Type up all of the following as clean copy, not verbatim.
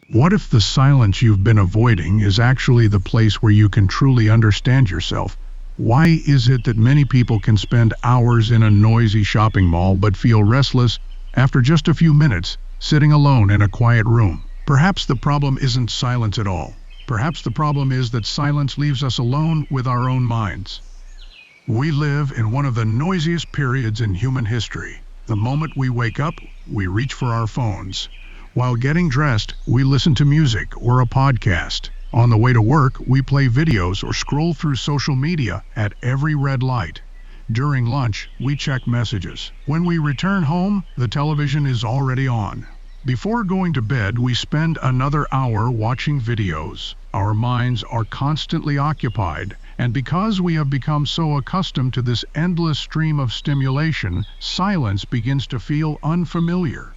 What if the silence you've been avoiding is actually the place where you can truly understand yourself? Why is it that many people can spend hours in a noisy shopping mall but feel restless after just a few minutes sitting alone in a quiet room? Perhaps the problem isn't silence at all. Perhaps the problem is that silence leaves us alone with our own minds. We live in one of the noisiest periods in human history. The moment we wake up, we reach for our phones. While getting dressed, we listen to music or a podcast. On the way to work, we play videos or scroll through social media at every red light. During lunch, we check messages. When we return home, the television is already on. Before going to bed, we spend another hour watching videos. Our minds are constantly occupied, and because we have become so accustomed to this endless stream of stimulation, silence begins to feel unfamiliar.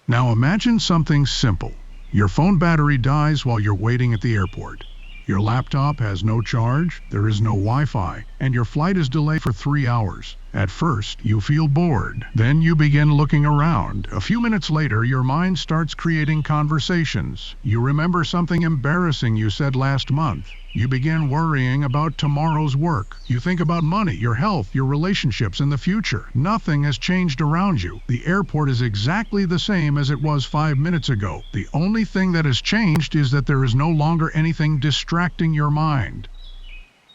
Now imagine something simple. Your phone battery dies while you're waiting at the airport. Your laptop has no charge, there is no Wi-Fi, and your flight is delayed for 3 hours. At first, you feel bored. Then you begin looking around. A few minutes later, your mind starts creating conversations. You remember something embarrassing you said last month. You begin worrying about tomorrow's work. You think about money, your health, your relationships, and the future. Nothing has changed around you. The airport is exactly the same as it was 5 minutes ago. The only thing that has changed is that there is no longer anything distracting your mind.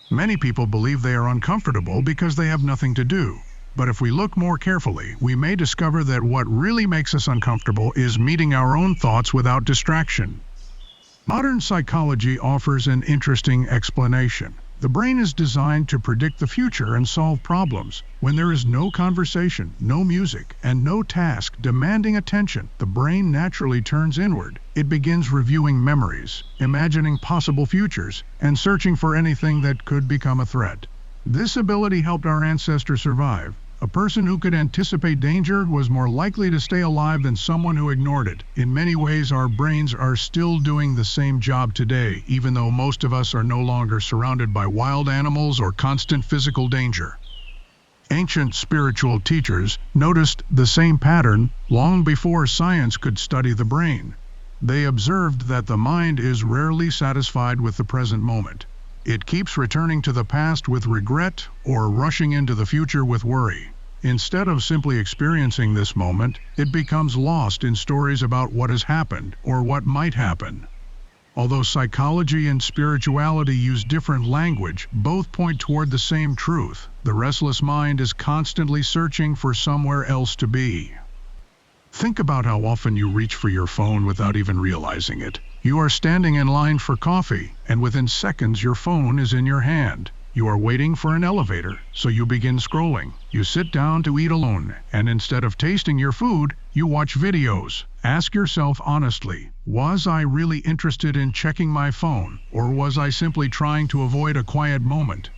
Many people believe they are uncomfortable because they have nothing to do. But if we look more carefully, we may discover that what really makes us uncomfortable is meeting our own thoughts without distraction. Modern psychology offers an interesting explanation. The brain is designed to predict the future and solve problems. When there is no conversation, no music, and no task demanding attention, the brain naturally turns inward. It begins reviewing memories, imagining possible futures, and searching for anything that could become a threat. This ability helped our ancestors survive. A person who could anticipate danger was more likely to stay alive than someone who ignored it. In many ways, our brains are still doing the same job today, even though most of us are no longer surrounded by wild animals or constant physical danger. Ancient spiritual teachers noticed the same pattern long before science could study the brain. They observed that the mind is rarely satisfied with the present moment. It keeps returning to the past with regret or rushing into the future with worry. Instead of simply experiencing this moment, it becomes lost in stories about what has happened or what might happen. Although psychology and spirituality use different language, both point toward the same truth. The restless mind is constantly searching for somewhere else to be. Think about how often you reach for your phone without even realizing it. You are standing in line for coffee, and within seconds your phone is in your hand. You are waiting for an elevator, so you begin scrolling. You sit down to eat alone, and instead of tasting your food, you watch videos. Ask yourself honestly, was I really interested in checking my phone, or was I simply trying to avoid a quiet moment?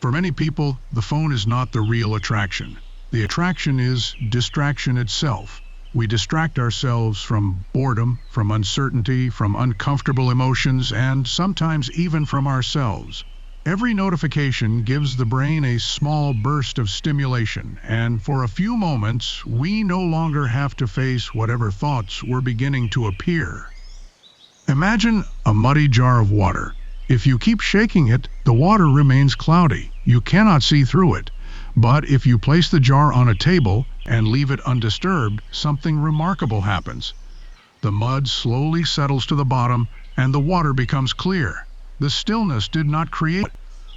For many people, the phone is not the real attraction. The attraction is distraction itself. We distract ourselves from boredom, from uncertainty, from uncomfortable emotions, and sometimes even from ourselves. Every notification gives the brain a small burst of stimulation, and for a few moments, we no longer have to face whatever thoughts were beginning to appear. Imagine a muddy jar of water. If you keep shaking it, the water remains cloudy. You cannot see through it. But if you place the jar on a table and leave it undisturbed, something remarkable happens. The mud slowly settles to the bottom and the water becomes clear. The stillness did not create it.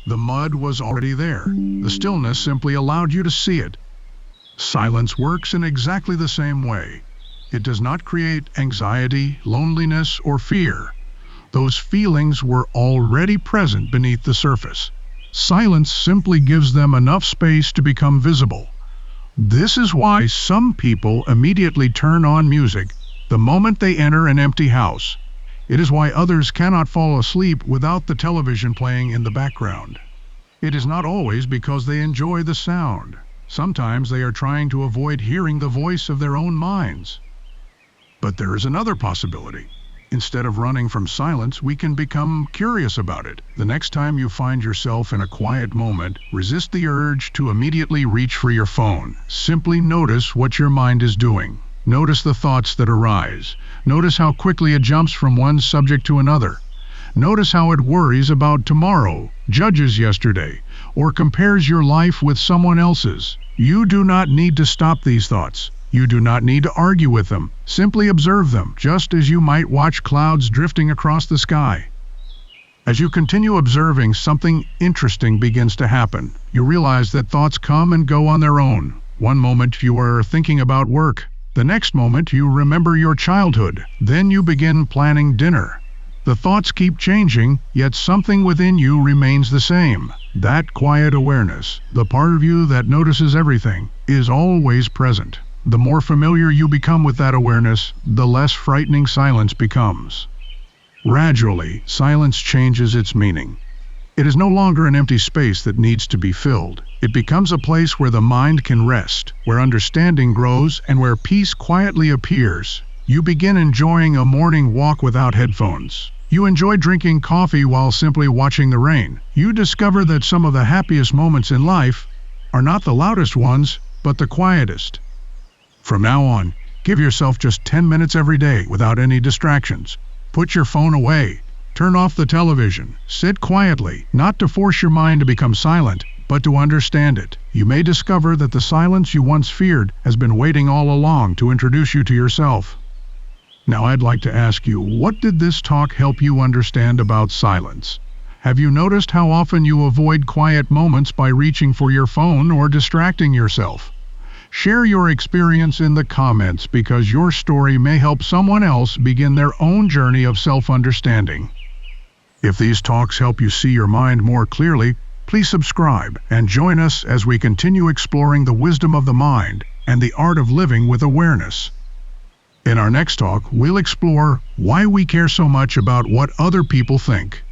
The mud was already there. The stillness simply allowed you to see it. Silence works in exactly the same way. It does not create anxiety, loneliness, or fear. Those feelings were already present beneath the surface. Silence simply gives them enough space to become visible. This is why some people immediately turn on music the moment they enter an empty house. It is why others cannot fall asleep without the television playing in the background. It is not always because they enjoy the sound. Sometimes they are trying to avoid hearing the voice of their own minds. But there is another possibility. Instead of running from silence, we can become curious about it. The next time you find yourself in a quiet moment, resist the urge to immediately reach for your phone. Simply notice what your mind is doing. Notice the thoughts that arise. Notice how quickly it jumps from one subject to another. Notice how it worries about tomorrow, judges yesterday, or compares your life with someone else's. You do not need to stop these thoughts. You do not need to argue with them. Simply observe them, just as you might watch clouds drifting across the sky. As you continue observing, something interesting begins to happen. You realize that thoughts come and go on their own. One moment you are thinking about work. The next moment you remember your childhood. Then you begin planning dinner. The thoughts keep changing, yet something within you remains the same. That quiet awareness, the part of you that notices everything, is always present. The more familiar you become with that awareness, the less frightening silence becomes. Gradually, silence changes its meaning. It is no longer an empty space that needs to be filled. It becomes a place where the mind can rest, where understanding grows, and where peace quietly appears. You begin enjoying a morning walk without headphones. You enjoy drinking coffee while simply watching the rain. You discover that some of the happiest moments in life are not the loudest ones, but the quietest. From now on, give yourself just 10 minutes every day without any distractions. Put your phone away. Turn off the television. Sit quietly, not to force your mind to become silent, but to understand it. You may discover that the silence you once feared has been waiting all along to introduce you to yourself. Now I'd like to ask you, what did this talk help you understand about silence? Have you noticed how often you avoid quiet moments by reaching for your phone or distracting yourself? Share your experience in the comments because your story may help someone else begin their own journey of self-understanding. If these talks help you see your mind more clearly, please subscribe and join us as we continue exploring the wisdom of the mind and the art of living with awareness. In our next talk, we'll explore why we care so much about what other people think.